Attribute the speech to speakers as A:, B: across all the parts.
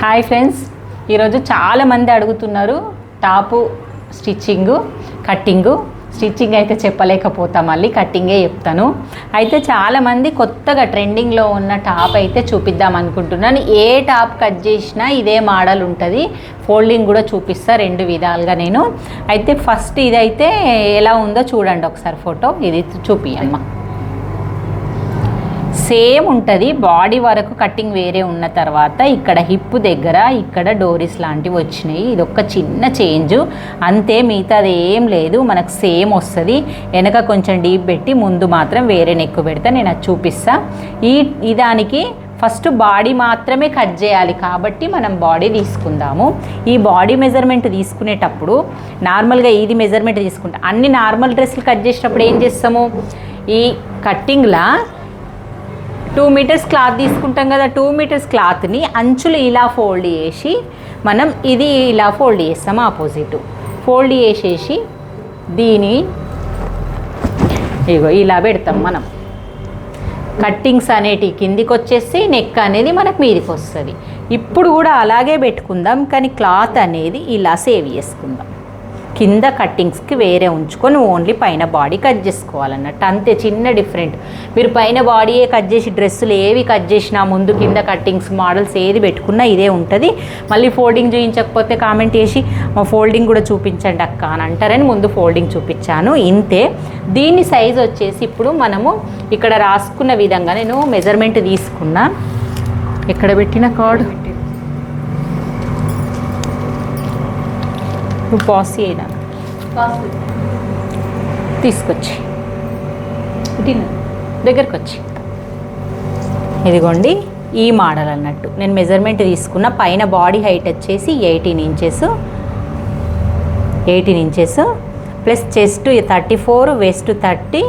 A: Hi friends, ఈరోజు చాలామంది అడుగుతున్నారు టాపు స్టిచ్చింగు స్టిచ్చింగ్ అయితే చెప్పలేకపోతా, మళ్ళీ కట్టింగే చెప్తాను. అయితే చాలామంది కొత్తగా ట్రెండింగ్లో ఉన్న టాప్ అయితే చూపిద్దాం అనుకుంటున్నాను. ఏ టాప్ కట్ చేసినా ఇదే మోడల్ ఉంటుంది. ఫోల్డింగ్ కూడా చూపిస్తా రెండు విధాలుగా నేను. అయితే ఫస్ట్ ఇదైతే ఎలా ఉందో చూడండి ఒకసారి ఫోటో. ఇది చూపియమ్మా. సేమ్ ఉంటుంది, బాడీ వరకు కటింగ్ వేరే ఉన్న తర్వాత ఇక్కడ హిప్ దగ్గర ఇక్కడ డోరీస్ లాంటివి వచ్చినాయి. ఇది ఒక చిన్న చేంజ్ అంతే, మిగతాది ఏం లేదు. మనకు సేమ్ వస్తుంది. వెనక కొంచెం డీప్ పెట్టి ముందు మాత్రం వేరే నెక్ పెడతా. నేను అది చూపిస్తా. ఈ దానికి ఫస్ట్ బాడీ మాత్రమే కట్ చేయాలి కాబట్టి మనం బాడీ తీసుకుందాము. ఈ బాడీ మెజర్మెంట్ తీసుకునేటప్పుడు నార్మల్గా ఇది మెజర్మెంట్ తీసుకుంటాం. అన్ని నార్మల్ డ్రెస్సులు కట్ చేసేటప్పుడు ఏం చేస్తాము, ఈ కట్టింగ్లా 2 మీటర్స్ క్లాత్ తీసుకుంటాం కదా. 2 మీటర్స్ క్లాత్ని అంచులు ఇలా ఫోల్డ్ చేసి మనం ఇది ఇలా ఫోల్డ్ చేస్తాం, ఆపోజిట్ ఫోల్డ్ చేసేసి దీని ఇగో ఇలా పెడతాం. మనం కట్టింగ్స్ అనేటివి కిందికి వచ్చేసి నెక్ అనేది మనకు మీదికి వస్తుంది. ఇప్పుడు కూడా అలాగే పెట్టుకుందాం, కానీ క్లాత్ అనేది ఇలా సేవ్ చేసుకుందాం. కింద కట్టింగ్స్కి వేరే ఉంచుకొని ఓన్లీ పైన బాడీ కట్ చేసుకోవాలన్నట్టు, అంతే. చిన్న డిఫరెంట్. మీరు పైన బాడీయే కట్ చేసి డ్రెస్సులు ఏవి కట్ చేసినా ముందు కింద కట్టింగ్స్ మోడల్స్ ఏది పెట్టుకున్నా ఇదే ఉంటుంది. మళ్ళీ ఫోల్డింగ్ చూపించకపోతే కామెంట్ చేసి మా ఫోల్డింగ్ కూడా చూపించండి అక్క అని అంటారని ముందు ఫోల్డింగ్ చూపించాను, ఇంతే. దీని సైజ్ వచ్చేసి ఇప్పుడు మనము ఇక్కడ రాసుకున్న విధంగా నేను మెజర్మెంట్ తీసుకున్నా. ఎక్కడ పెట్టిన కార్డు నువ్వు పాస్ చేయదా తీసుకొచ్చి దగ్గరకు వచ్చి ఇదిగోండి ఈ మోడల్ అన్నట్టు నేను మెజర్మెంట్ తీసుకున్న. పైన బాడీ హైట్ వచ్చేసి 18 inches plus chest 34, west 30,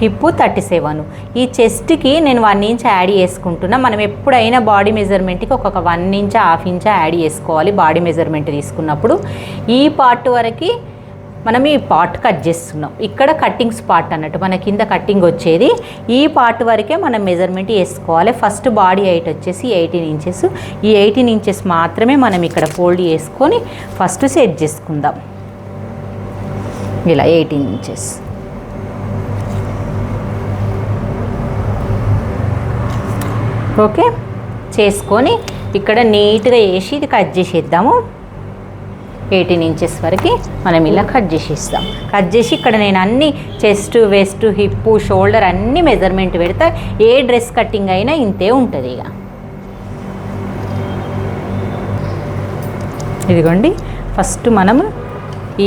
A: hip 37. ఈ చెస్ట్కి నేను 1 ఇంచ్ యాడ్ చేసుకుంటున్నా. మనం ఎప్పుడైనా బాడీ మెజర్మెంట్కి ఒక్కొక్క 1 ఇంచ్ 1/2 ఇంచ్ యాడ్ చేసుకోవాలి బాడీ మెజర్మెంట్ తీసుకున్నప్పుడు. ఈ పార్ట్ వరకు మనం ఈ పార్ట్ కట్ చేస్తున్నాం. ఇక్కడ కట్టింగ్స్ పార్ట్ అన్నట్టు మన కింద కట్టింగ్ వచ్చేది. ఈ పార్ట్ వరకే మనం మెజర్మెంట్ వేసుకోవాలి. ఫస్ట్ బాడీ హైట్ వచ్చేసి 18 ఇంచెస్. ఈ 18 ఇంచెస్ మాత్రమే మనం ఇక్కడ ఫోల్డ్ చేసుకొని ఫస్ట్ సెట్ చేసుకుందాం. ఇలా 18 ఇంచెస్ ఓకే చేసుకొని ఇక్కడ నీట్గా వేసి ఇది కట్ చేసేద్దాము. 18 ఇంచెస్ వరకు మనం ఇలా కట్ చేసేస్తాం. కట్ చేసి ఇక్కడ నేను అన్ని చెస్ట్, వెస్ట్, హిప్, షోల్డర్ అన్ని మెజర్మెంట్ పెడతా. ఏ డ్రెస్ కటింగ్ అయినా ఇంతే ఉంటుంది. ఇక ఇదిగోండి ఫస్ట్ మనము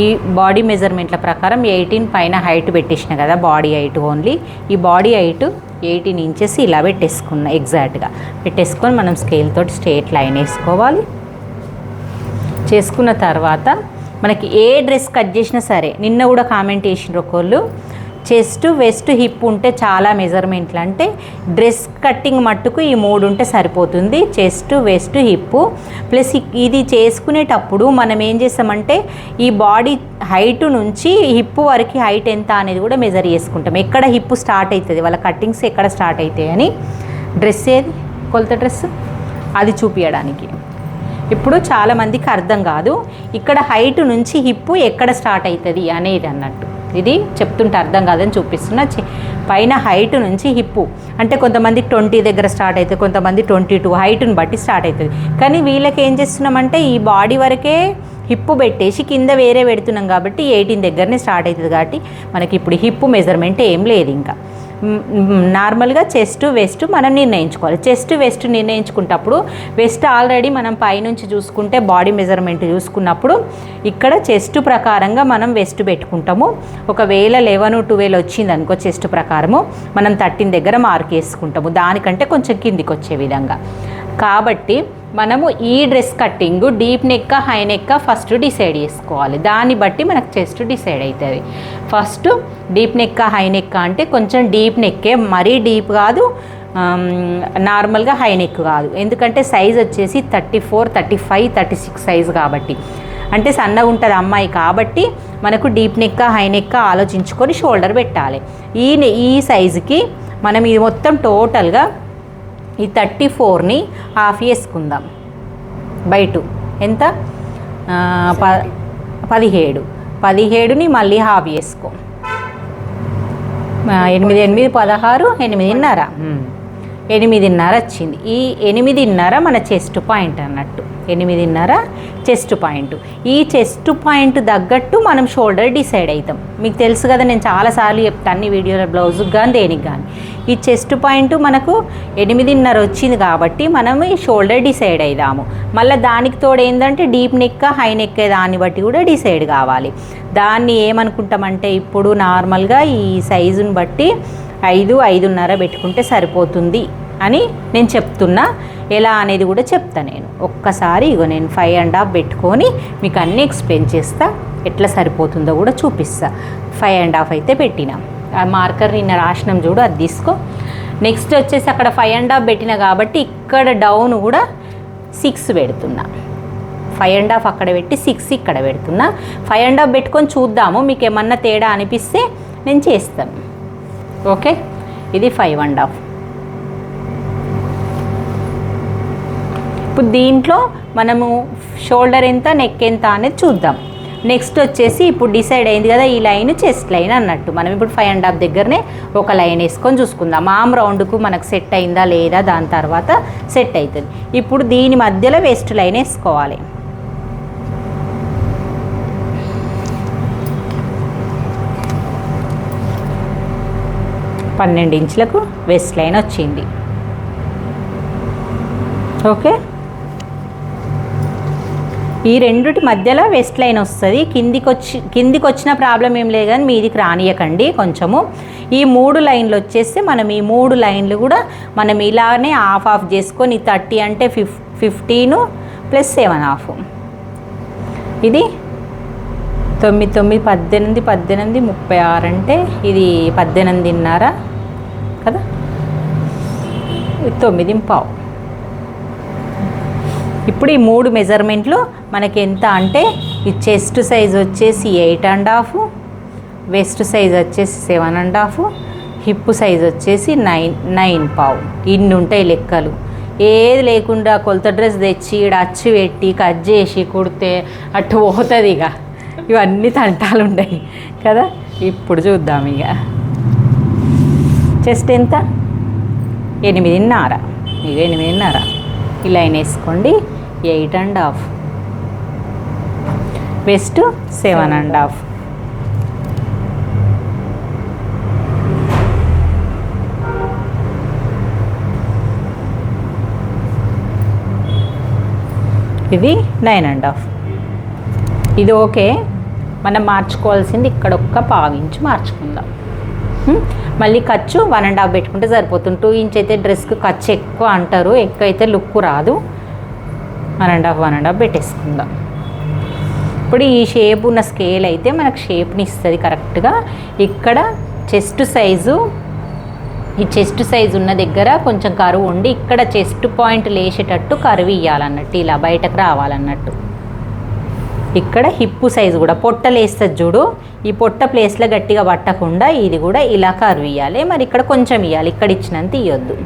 A: ఈ బాడీ మెజర్మెంట్ల ప్రకారం 18 పైన హైట్ పెట్టేసిన కదా, బాడీ హైట్ ఓన్లీ. ఈ బాడీ హైట్ 18 ఇంచెస్ ఇలా పెట్టేసుకున్నా. ఎగ్జాక్ట్గా పెట్టేసుకొని మనం స్కేల్ తోటి స్ట్రేట్ లైన్ వేసుకోవాలి. చేసుకున్న తర్వాత మనకి ఏ డ్రెస్ కట్ చేసినా సరే, నిన్న కూడా కామెంట్ చేసిన ఒకళ్ళు చెస్ట్, వెస్ట్, హిప్ ఉంటే చాలా మెజర్మెంట్లు అంటే డ్రెస్ కట్టింగ్ మట్టుకు ఈ 3 ఉంటే సరిపోతుంది. చెస్ట్, వెస్ట్, హిప్ ప్లస్ ఇది చేసుకునేటప్పుడు మనం ఏం చేస్తామంటే ఈ బాడీ హైట్ నుంచి హిప్ వరకు హైట్ ఎంత అనేది కూడా మెజర్ చేసుకుంటాం. ఎక్కడ హిప్ స్టార్ట్ అవుతుంది, వాళ్ళ కట్టింగ్స్ ఎక్కడ స్టార్ట్ అవుతాయి అని డ్రెస్ ఏది కొలత డ్రెస్ అది చూపించడానికి. ఇప్పుడు చాలామందికి అర్థం కాదు ఇక్కడ హైట్ నుంచి హిప్ ఎక్కడ స్టార్ట్ అవుతుంది అనేది అన్నట్టు. ఇది చెప్తుంటే అర్థం కాదని చూపిస్తున్నా. పైన హైట్ నుంచి హిప్పు అంటే కొంతమందికి 20 దగ్గర స్టార్ట్ అవుతుంది, కొంతమంది 22 హైట్ని బట్టి స్టార్ట్ అవుతుంది. కానీ వీళ్ళకి ఏం చేస్తున్నామంటే ఈ బాడీ వరకే హిప్పు పెట్టేసి కింద వేరే పెడుతున్నాం కాబట్టి 18 దగ్గరనే స్టార్ట్ అవుతుంది. కాబట్టి మనకి ఇప్పుడు హిప్పు మెజర్మెంట్ ఏం లేదు. ఇంకా నార్మల్గా చెస్ట్, వెస్ట్ మనం నిర్ణయించుకోవాలి. చెస్ట్, వెస్ట్ నిర్ణయించుకున్నప్పుడు వెస్ట్ ఆల్రెడీ మనం పైనుంచి చూసుకుంటే బాడీ మెజర్మెంట్ చూసుకున్నప్పుడు ఇక్కడ చెస్ట్ ప్రకారంగా మనం వెస్ట్ పెట్టుకుంటాము. ఒకవేళ 11, 12 వచ్చింది అనుకో చెస్ట్ ప్రకారము మనం 13 దగ్గర మార్క్ వేసుకుంటాము, దానికంటే కొంచెం కిందికి వచ్చే విధంగా. కాబట్టి మనము ఈ డ్రెస్ కట్టింగ్ డీప్ నెక్క, హై నెక్క ఫస్ట్ డిసైడ్ చేసుకోవాలి. దాన్ని బట్టి మనకు చెస్ట్ డిసైడ్ అవుతుంది. ఫస్ట్ డీప్ నెక్క, హై నెక్క అంటే కొంచెం డీప్ నెక్కే, మరీ డీప్ కాదు, నార్మల్గా హై నెక్ కాదు. ఎందుకంటే సైజ్ వచ్చేసి 34, 35, 36 సైజు కాబట్టి, అంటే సన్నగా ఉంటుంది అమ్మాయి కాబట్టి మనకు డీప్ నెక్క, హై నెక్క ఆలోచించుకొని షోల్డర్ పెట్టాలి. ఈ సైజుకి మనం ఇది మొత్తం టోటల్గా ఈ 34ని హాఫ్ వేసుకుందాం. బై 2 ఎంత 17. 17ని మళ్ళీ హాఫ్ చేసుకో. 8 8 16 8:30. 8:30 వచ్చింది. ఈ 8:30 మన చెస్ట్ పాయింట్ అన్నట్టు. 8:30 చెస్ట్ పాయింట్. ఈ చెస్ట్ పాయింట్ తగ్గట్టు మనం షోల్డర్ డిసైడ్ అవుతాం. మీకు తెలుసు కదా, నేను చాలాసార్లు చెప్తాను అన్ని వీడియోలో, బ్లౌజ్కి కానీ దేనికి కానీ. ఈ చెస్ట్ పాయింట్ మనకు 8:30 వచ్చింది కాబట్టి మనం ఈ షోల్డర్ డిసైడ్ అవుదాము. మళ్ళీ దానికి తోడు ఏంటంటే డీప్ నెక్ హై నెక్ దాన్ని బట్టి కూడా డిసైడ్ కావాలి. దాన్ని ఏమనుకుంటామంటే ఇప్పుడు నార్మల్గా ఈ సైజుని బట్టి 5 5:30 పెట్టుకుంటే సరిపోతుంది అని నేను చెప్తున్నా. ఎలా అనేది కూడా చెప్తా నేను. ఒక్కసారి ఇగో నేను 5.5 పెట్టుకొని మీకు అన్నీ ఎక్స్ప్లెయిన్ చేస్తా, ఎట్లా సరిపోతుందో కూడా చూపిస్తా. 5.5 అయితే పెట్టినా. ఆ మార్కర్ నిన్న రాసినాం చూడు, అది తీసుకో. నెక్స్ట్ వచ్చేసి అక్కడ 5.5 పెట్టినా కాబట్టి ఇక్కడ డౌన్ కూడా 6 పెడుతున్నా. 5.5 అక్కడ పెట్టి 6 ఇక్కడ పెడుతున్నా. 5.5 పెట్టుకొని చూద్దాము, మీకు ఏమన్నా తేడా అనిపిస్తే నేను చేస్తాను. ఓకే, ఇది 5.5. ఇప్పుడు దీంట్లో మనము షోల్డర్ ఎంత నెక్ ఎంత అనేది చూద్దాం. నెక్స్ట్ వచ్చేసి ఇప్పుడు డిసైడ్ అయింది కదా, ఈ లైన్ చెస్ట్ లైన్ అన్నట్టు. మనం ఇప్పుడు 5.5 దగ్గరనే ఒక లైన్ వేసుకొని చూసుకుందాం. ఆమ్ రౌండ్కు మనకు సెట్ అయిందా లేదా, దాని తర్వాత సెట్ అవుతుంది. ఇప్పుడు దీని మధ్యలో వెస్ట్ లైన్ వేసుకోవాలి. పన్నెండు ఇంచులకు వెస్ట్ లైన్ వచ్చింది. ఓకే, ఈ రెండుటి మధ్యలో వెస్ట్ లైన్ వస్తుంది. కిందికి వచ్చిన ప్రాబ్లం ఏం లేదు, కానీ మీదికి రానియకండి కొంచెము. ఈ 3 లైన్లు వచ్చేస్తే మనం ఈ 3 లైన్లు కూడా మనం ఇలానే హాఫ్ ఆఫ్ చేసుకొని 30 అంటే 15 + 7.5. ఇది 9 9 18 18 36 అంటే ఇది 18.5 కదా, 9.5. ఇప్పుడు ఈ 3 మెజర్మెంట్లు మనకి ఎంత అంటే, ఈ చెస్ట్ సైజ్ వచ్చేసి 8.5, వెస్ట్ సైజ్ వచ్చేసి 7.5, హిప్ సైజ్ వచ్చేసి 9.5. ఇన్ని ఉంటాయి లెక్కలు. ఏది లేకుండా కొలత డ్రెస్ తెచ్చి ఇక్కడ అచ్చు పెట్టి కట్ చేసి కుడితే అటు పోతుంది. ఇక ఇవన్నీ తంటాలు ఉన్నాయి కదా. ఇప్పుడు చూద్దాం. ఇక చెస్ట్ ఎంత, 8.5. ఇక 8.5 ఈ లైన్ వేసుకోండి. 8.5, వెస్ట్ 7.5. ఇది 9.5. ఇది ఓకే. మనం మార్చుకోవాల్సింది ఇక్కడ ఒక్క 1/2 ఇంచు మార్చుకుందాం. మళ్ళీ ఖర్చు 1.5 పెట్టుకుంటే సరిపోతుంది. 2 ఇంచ్ అయితే డ్రెస్కి ఖర్చు ఎక్కువ అంటారు, ఎక్కువ అయితే లుక్ రాదు. 1.5 పెట్టేసుకుందాం. ఇప్పుడు ఈ షేప్ ఉన్న స్కేల్ అయితే మనకు షేప్ని ఇస్తుంది కరెక్ట్గా. ఇక్కడ చెస్ట్ సైజు, ఈ చెస్ట్ సైజు ఉన్న దగ్గర కొంచెం కరువు ఉండి ఇక్కడ చెస్ట్ పాయింట్ లేచేటట్టు కరువు ఇవ్వాలన్నట్టు, ఇలా బయటకు రావాలన్నట్టు. ఇక్కడ హిప్ సైజు కూడా పొట్టలు వేస్తుంది చూడు, ఈ పొట్ట ప్లేస్లో గట్టిగా పట్టకుండా ఇది కూడా ఇలా కరువు ఇవ్వాలి. మరి ఇక్కడ కొంచెం ఇవ్వాలి, ఇక్కడ ఇచ్చినంత ఇవ్వద్దు.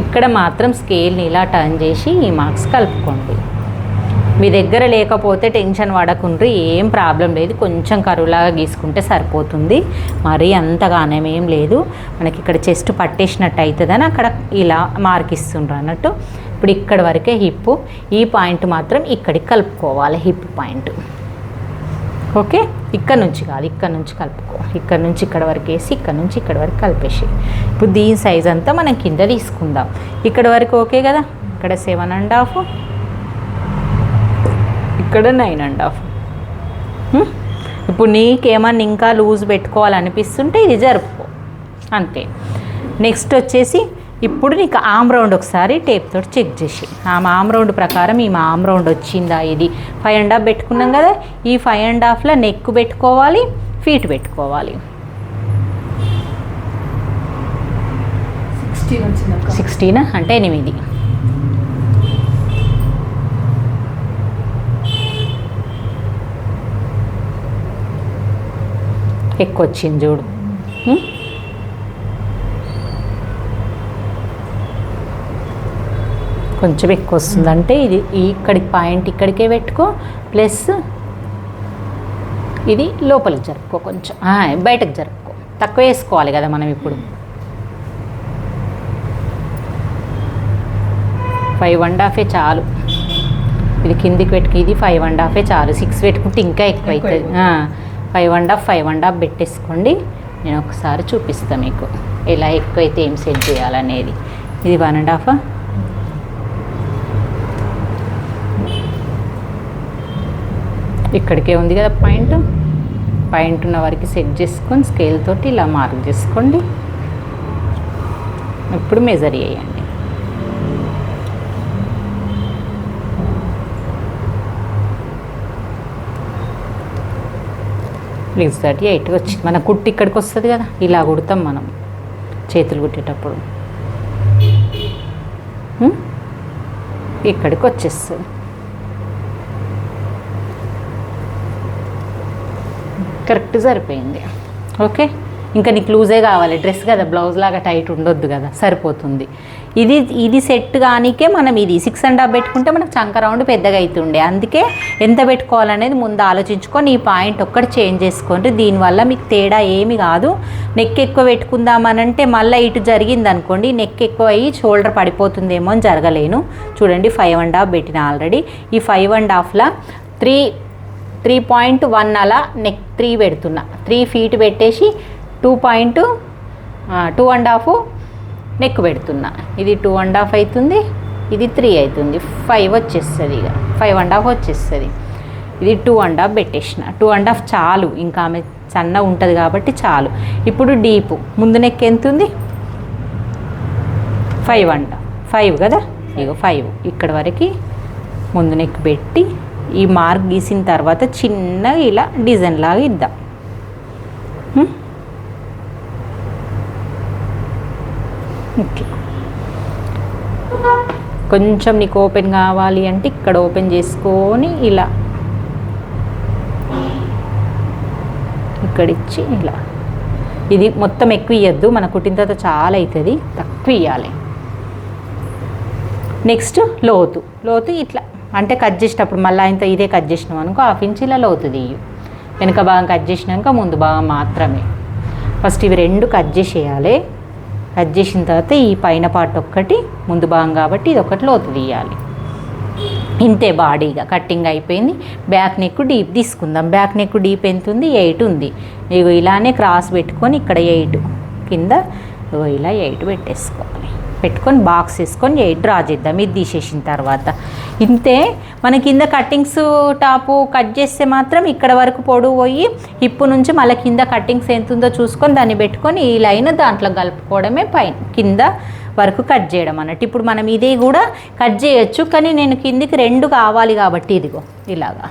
A: ఇక్కడ మాత్రం స్కేల్ని ఇలా టర్న్ చేసి ఈ మార్క్స్ కలుపుకోండి. మీ దగ్గర లేకపోతే టెన్షన్ పడకుండ్రి, ఏం ప్రాబ్లం లేదు. కొంచెం కరువులాగా గీసుకుంటే సరిపోతుంది, మరీ అంతగానేమేం లేదు. మనకి ఇక్కడ చెస్ట్ పట్టేసినట్టు అవుతుందని అక్కడ ఇలా మార్క్ ఇస్తుండ్రు అన్నట్టు. ఇప్పుడు ఇక్కడ వరకే హిప్, ఈ పాయింట్ మాత్రం ఇక్కడికి కలుపుకోవాలి, హిప్ పాయింట్. ఓకే, ఇక్కడ నుంచి కాదు, ఇక్కడ నుంచి కలుపుకో. ఇక్కడ నుంచి ఇక్కడ వరకు వేసి ఇక్కడ నుంచి ఇక్కడ వరకు కలిపేసి. ఇప్పుడు దీని సైజ్ అంతా మనం కింద తీసుకుందాం. ఇక్కడ వరకు ఓకే కదా. ఇక్కడ 7.5, ఇక్కడ 9.5. ఇప్పుడు నీకేమన్నా ఇంకా లూజ్ పెట్టుకోవాలనిపిస్తుంటే ఇది జరుపుకో, అంతే. నెక్స్ట్ వచ్చేసి ఇప్పుడు నీకు ఆమ్ రౌండ్ ఒకసారి టేప్ తోటి చెక్ చేసి, ఆమ్ రౌండ్ ప్రకారం ఈ ఆమ్ రౌండ్ వచ్చిందా. ఇది 5.5 పెట్టుకున్నాం కదా, ఈ 5.5లో నెక్ పెట్టుకోవాలి, ఫీట్ పెట్టుకోవాలి. 16 అంటే 8. ఎక్కువ వచ్చింది చూడు. కొంచెం ఎక్కువ వస్తుంది అంటే ఇది ఇక్కడికి పాయింట్ ఇక్కడికే పెట్టుకో, ప్లస్ ఇది లోపలికి జరుపుకో, కొంచెం బయటకు జరుపుకో. తక్కువ వేసుకోవాలి కదా మనం ఇప్పుడు. 5.5 చాలు. ఇది కిందికి పెట్టుకు, ఇది 5.5 చాలు. 6 పెట్టుకుంటే ఇంకా ఎక్కువ అవుతుంది. 5.5 పెట్టేసుకోండి. నేను ఒకసారి చూపిస్తాను మీకు ఎలా ఎక్కువైతే ఏం సెట్ చేయాలనేది. ఇది 1.5. ఇక్కడికే ఉంది కదా పాయింట్ ఉన్న వరకు సెట్ చేసుకొని స్కేల్ తోటి ఇలా మార్క్ చేసుకోండి. ఇప్పుడు మెజర్ చేయండి. ప్లీజ్ 38 వచ్చింది. మన కుట్టి ఇక్కడికి వస్తుంది కదా, ఇలా కుడతాం మనం చేతులు కుట్టేటప్పుడు. ఇక్కడికి వచ్చేస్తుంది. కరెక్ట్ సరిపోయింది. ఓకే, ఇంకా నీకు లూజే కావాలి. డ్రెస్ కదా, బ్లౌజ్ లాగా టైట్ ఉండొద్దు కదా, సరిపోతుంది. ఇది సెట్ కానికే మనం ఇది 6.5 పెట్టుకుంటే మనకు చంక రౌండ్ పెద్దగా అవుతుండే. అందుకే ఎంత పెట్టుకోవాలనేది ముందు ఆలోచించుకొని ఈ పాయింట్ ఒక్కటి చేంజ్ చేసుకోండి. దీనివల్ల మీకు తేడా ఏమి కాదు. నెక్ ఎక్కువ పెట్టుకుందామనంటే మళ్ళీ ఇటు జరిగింది అనుకోండి, నెక్ ఎక్కువ అయ్యి షోల్డర్ పడిపోతుందేమో అని జరగలేను. చూడండి 5.5 పెట్టిన ఆల్రెడీ. ఈ 5.5లా 3.1 అలా నెక్ 3 పెడుతున్నా. 3 ఫీట్ పెట్టేసి 2.5 నెక్ పెడుతున్నా. ఇది 2.5 అవుతుంది, ఇది 3 అవుతుంది. 5 వచ్చేస్తుంది. ఇక 5.5 వచ్చేస్తుంది. ఇది 2.5 పెట్టేసిన. 2.5 చాలు, ఇంకా ఆమె సన్న ఉంటుంది కాబట్టి చాలు. ఇప్పుడు డీపు ముందు నెక్ ఎంత ఉంది? 5 కదా. ఇగో 5 ఇక్కడ వరకు ముందు నెక్ పెట్టి ఈ మార్క్ గీసిన తర్వాత చిన్నగా ఇలా డిజైన్ లాగా ఇద్దాం. ఓకే, కొంచెం నీకు ఓపెన్ కావాలి అంటే ఇక్కడ ఓపెన్ చేసుకొని ఇలా ఇక్కడ ఇచ్చి ఇలా. ఇది మొత్తం ఎక్కువ ఇవ్వద్దు, మన కుట్టిన తర్వాత చాలా అవుతుంది, తక్కువ ఇవ్వాలి. నెక్స్ట్ లోతు ఇట్లా అంటే కట్ చేసేటప్పుడు మళ్ళీ ఇంత ఇదే కట్ చేసినాం అనుకో, 1/2 ఇంచ్ ఇలా లోతు తీయు. వెనుక భాగం కట్ చేసినాక ముందు భాగం మాత్రమే. ఫస్ట్ ఇవి 2 కట్ చేసేయాలి. కట్ చేసిన తర్వాత ఈ పైన పార్ట్ ఒక్కటి ముందు భాగం కాబట్టి ఇది ఒకటి లోతు తీయాలి. ఇంతే బాడీగా కట్టింగ్ అయిపోయింది. బ్యాక్ నెక్ డీప్ తీసుకుందాం. బ్యాక్ నెక్ డీప్ ఎంత ఉంది? 8 ఉంది. ఇగో ఇలానే క్రాస్ పెట్టుకొని ఇక్కడ 8 కింద ఇలా 8 పెట్టేసుకోవాలి. పెట్టుకొని బాక్స్ వేసుకొని 8 డ్రా చేద్దాం. ఇది తీసేసిన తర్వాత ఇంతే. మన కింద కట్టింగ్స్ టాపు కట్ చేస్తే మాత్రం ఇక్కడ వరకు పొడవు పోయి హిప్పు నుంచి మళ్ళీ కింద కట్టింగ్స్ ఎంత ఉందో చూసుకొని దాన్ని పెట్టుకొని ఈ లైన్ దాంట్లో కలుపుకోవడమే పైన కింద వరకు కట్ చేయడం అన్నట్టు. ఇప్పుడు మనం ఇది కూడా కట్ చేయొచ్చు, కానీ నేను కిందికి 2 కావాలి కాబట్టి ఇదిగో ఇలాగా.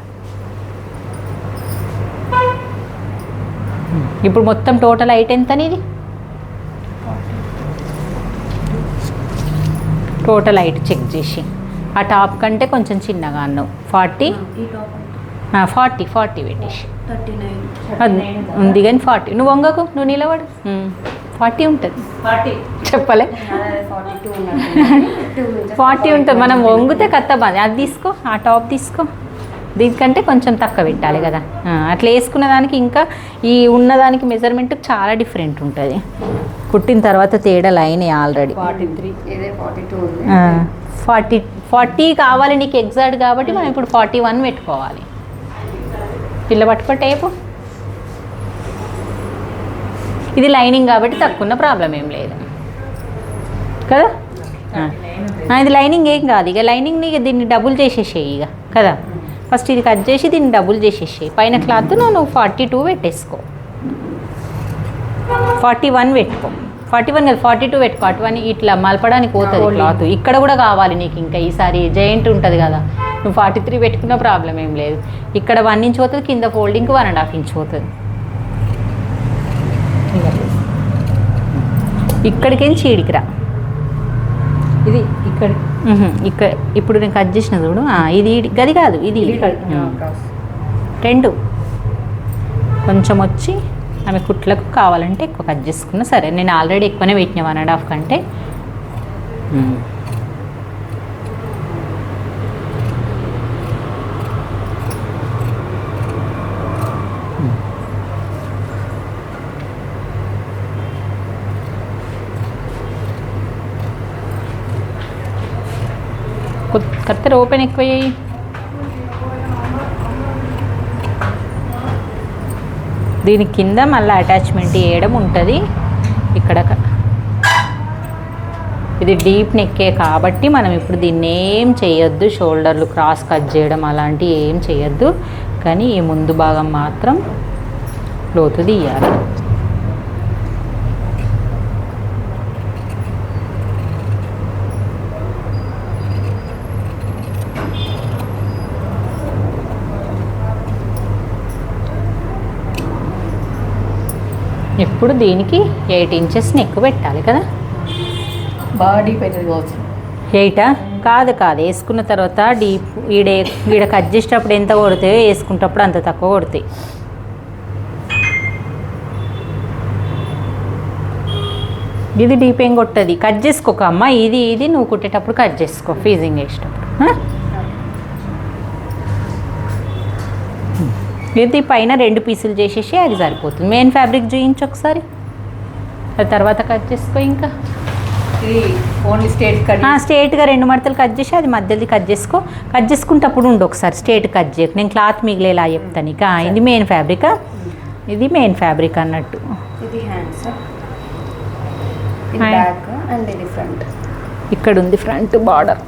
A: ఇప్పుడు మొత్తం టోటల్ హైట్ ఎంతని? ఇది టోటల్ హైట్ చెక్ చేసి ఆ టాప్ కంటే కొంచెం చిన్నగా అన్నావు. 40 పెట్టేసి ఉంది కానీ 40. నువ్వు వంగకు, నువ్వు నిలబడు. 40 ఉంటుంది. చెప్పలే 40 ఉంటుంది. మనం వంగితే కత్తబాది. అది తీసుకో, ఆ టాప్ తీసుకో. దీనికంటే కొంచెం తక్కువ పెట్టాలి కదా. అట్లా వేసుకున్న దానికి ఇంకా ఈ ఉన్నదానికి మెజర్మెంట్ చాలా డిఫరెంట్ ఉంటుంది. కుట్టిన తర్వాత తేడా లైన్ ఆల్రెడీ 40 కావాలి నీకు ఎగ్జాక్ట్ కాబట్టి మనం ఇప్పుడు 41 పెట్టుకోవాలి. పిల్ల పట్టుకో టేపు. ఇది లైనింగ్ కాబట్టి తక్కువ ప్రాబ్లం ఏం లేదు కదా. ఇది లైనింగ్ ఏం కాదు. ఇక లైనింగ్ని దీన్ని డబుల్ చేసేసేయి ఇక కదా. ఫస్ట్ ఇది కట్ చేసి దీన్ని డబుల్ చేసేసేయి. పైన క్లాత్ నువ్వు 42 పెట్టేసుకో. 41 పెట్టుకో. 41 కాదు 42 పెట్టుకో. అటువని ఇట్లా మలపడానికి పోతుంది క్లాత్. ఇక్కడ కూడా కావాలి నీకు. ఇంకా ఈసారి జాయింట్ ఉంటుంది కదా, నువ్వు 43 పెట్టుకున్న ప్రాబ్లం ఏం లేదు. ఇక్కడ 1 ఇంచ్ పోతుంది, కింద ఫోల్డింగ్కి 1.5 ఇంచ్ పోతుంది. ఇక్కడికేం చీడికి రా. ఇది ఇక్కడ ఇప్పుడు నేను కట్ చేసిన చూడు. ఇది గది కాదు, ఇది 2 కొంచెం వచ్చి ఆమె కుట్లకు కావాలంటే ఎక్కువ కట్ చేసుకున్నా సరే. నేను ఆల్రెడీ ఎక్కువనే పెట్టిన 1.5 కంటే. కత్తెర ఓపెన్ ఎక్కువ అయ్యాయి. దీని కింద మళ్ళీ అటాచ్మెంట్ చేయడం ఉంటుంది. ఇక్కడ ఇది డీప్ నెక్కే కాబట్టి మనం ఇప్పుడు దీన్ని ఏం చేయొద్దు. షోల్డర్లు క్రాస్ కట్ చేయడం అలాంటివి ఏం చేయొద్దు. కానీ ఈ ముందు భాగం మాత్రం లోతు తీయాలి. ఇప్పుడు దీనికి 8 ఇంచెస్ నెక్ పెట్టాలి కదా.
B: బాడీ పెద్దది కావచ్చు.
A: 8 కాదు వేసుకున్న తర్వాత డీప్ ఈడ కట్ చేసేటప్పుడు ఎంత కొడతాయో వేసుకునేటప్పుడు అంత తక్కువ కొడతాయి. ఇది డీప్ ఏం కొట్టది. కట్ చేసుకోక అమ్మ, ఇది నువ్వు కుట్టేటప్పుడు కట్ చేసుకో ఫీజింగ్ వేసేటప్పుడు. ఇది పైన 2 పీసులు చేసేసి అది సరిపోతుంది. మెయిన్ ఫ్యాబ్రిక్ చూయించు ఒకసారి, అది తర్వాత కట్ చేసుకో. ఇంకా
B: ఇది ఓన్లీ
A: స్ట్రేట్గా 2 మడతలు కట్ చేసి అది మధ్యది కట్ చేసుకో. కట్ చేసుకుంటప్పుడు ఉండు ఒకసారి, స్ట్రేట్ కట్ చేయకు. నేను క్లాత్ మిగిలేలా చెప్తాను. ఇక ఇది మెయిన్ ఫ్యాబ్రిక్, ఇది మెయిన్ ఫ్యాబ్రిక్ అన్నట్టు.
B: ఇది హ్యాండ్స్, ఇది బ్యాక్ అండ్ ఇది ఫ్రంట్.
A: ఇక్కడ ఉంది ఫ్రంట్ బార్డర్.